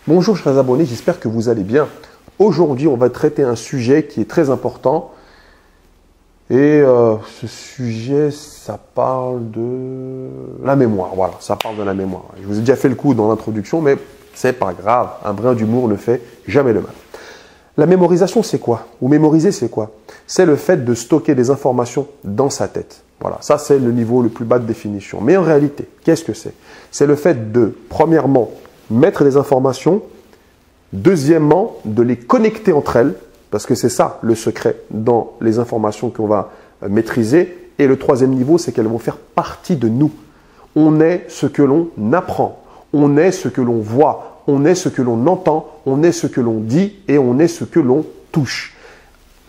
Bonjour chers abonnés, j'espère que vous allez bien. Aujourd'hui, on va traiter un sujet qui est très important. Et ce sujet, ça parle de la mémoire. Voilà, ça parle de la mémoire. Je vous ai déjà fait le coup dans l'introduction, mais c'est pas grave. Un brin d'humour ne fait jamais le mal. La mémorisation, c'est quoi? Ou mémoriser, c'est quoi? C'est le fait de stocker des informations dans sa tête. Voilà, ça c'est le niveau le plus bas de définition. Mais en réalité, qu'est-ce que c'est? C'est le fait de, premièrement, mettre des informations, deuxièmement, de les connecter entre elles, parce que c'est ça le secret dans les informations qu'on va maîtriser. Et le troisième niveau, c'est qu'elles vont faire partie de nous. On est ce que l'on apprend, on est ce que l'on voit, on est ce que l'on entend, on est ce que l'on dit et on est ce que l'on touche.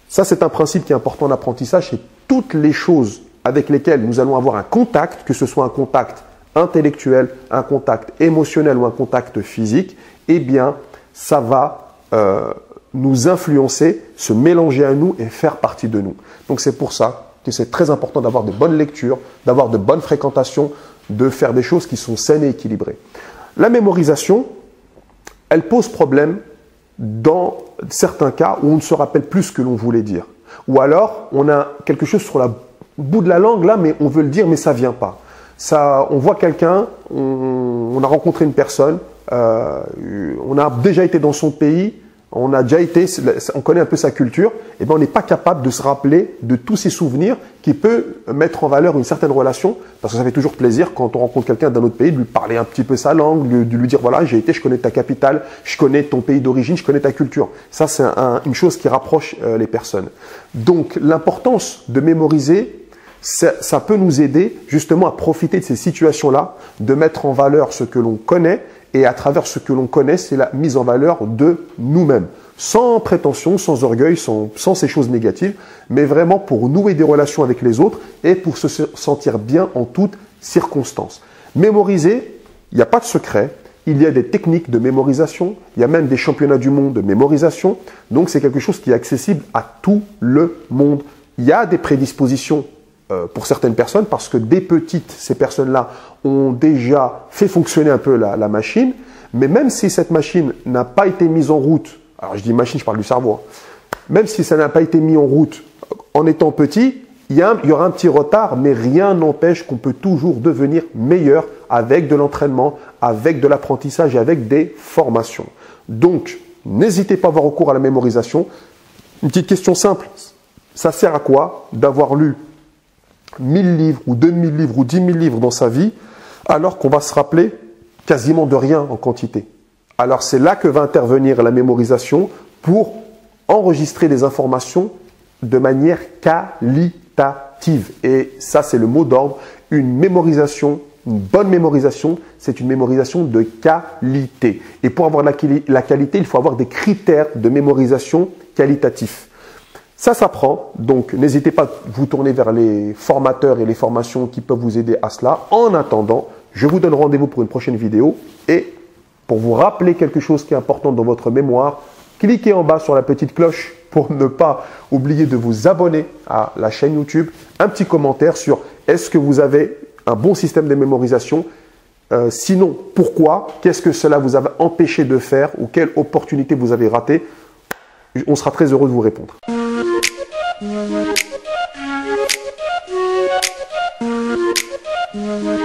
Ça, c'est un principe qui est important en apprentissage, c'est toutes les choses avec lesquelles nous allons avoir un contact, que ce soit un contact intellectuel, un contact émotionnel ou un contact physique, eh bien, ça va nous influencer, se mélanger à nous et faire partie de nous. Donc, c'est pour ça que c'est très important d'avoir de bonnes lectures, d'avoir de bonnes fréquentations, de faire des choses qui sont saines et équilibrées. La mémorisation, elle pose problème dans certains cas où on ne se rappelle plus ce que l'on voulait dire. Ou alors, on a quelque chose sur le bout de la langue là, mais on veut le dire, mais ça ne vient pas. Ça, on voit quelqu'un, on a rencontré une personne, on a déjà été dans son pays, on connaît un peu sa culture, et bien on n'est pas capable de se rappeler de tous ces souvenirs qui peut mettre en valeur une certaine relation, parce que ça fait toujours plaisir quand on rencontre quelqu'un d'un autre pays, de lui parler un petit peu sa langue, de lui dire voilà, j'ai été, je connais ta capitale, je connais ton pays d'origine, je connais ta culture. Ça, c'est une chose qui rapproche les personnes. Donc, l'importance de mémoriser, ça peut nous aider justement à profiter de ces situations-là, de mettre en valeur ce que l'on connaît, et à travers ce que l'on connaît, c'est la mise en valeur de nous-mêmes. Sans prétention, sans orgueil, sans ces choses négatives, mais vraiment pour nouer des relations avec les autres et pour se sentir bien en toutes circonstances. Mémoriser, il n'y a pas de secret. Il y a des techniques de mémorisation. Il y a même des championnats du monde de mémorisation. Donc, c'est quelque chose qui est accessible à tout le monde. Il y a des prédispositions pour certaines personnes, parce que dès petites, ces personnes-là ont déjà fait fonctionner un peu la machine, mais même si cette machine n'a pas été mise en route, alors je dis machine, je parle du cerveau, même si ça n'a pas été mis en route en étant petit, il y aura un petit retard, mais rien n'empêche qu'on peut toujours devenir meilleur avec de l'entraînement, avec de l'apprentissage et avec des formations. Donc, n'hésitez pas à avoir recours à la mémorisation. Une petite question simple, ça sert à quoi d'avoir lu 1000 livres ou 2000 livres ou 10 000 livres dans sa vie, alors qu'on va se rappeler quasiment de rien en quantité? Alors c'est là que va intervenir la mémorisation pour enregistrer des informations de manière qualitative. Et ça, c'est le mot d'ordre. Une mémorisation, une bonne mémorisation, c'est une mémorisation de qualité. Et pour avoir la qualité, il faut avoir des critères de mémorisation qualitatifs. Ça s'apprend, donc n'hésitez pas à vous tourner vers les formateurs et les formations qui peuvent vous aider à cela. En attendant, je vous donne rendez-vous pour une prochaine vidéo. Et pour vous rappeler quelque chose qui est important dans votre mémoire, cliquez en bas sur la petite cloche pour ne pas oublier de vous abonner à la chaîne YouTube. Un petit commentaire sur est-ce que vous avez un bon système de mémorisation? Sinon, pourquoi? Qu'est-ce que cela vous a empêché de faire ou quelle opportunité vous avez ratée? On sera très heureux de vous répondre. Thank you.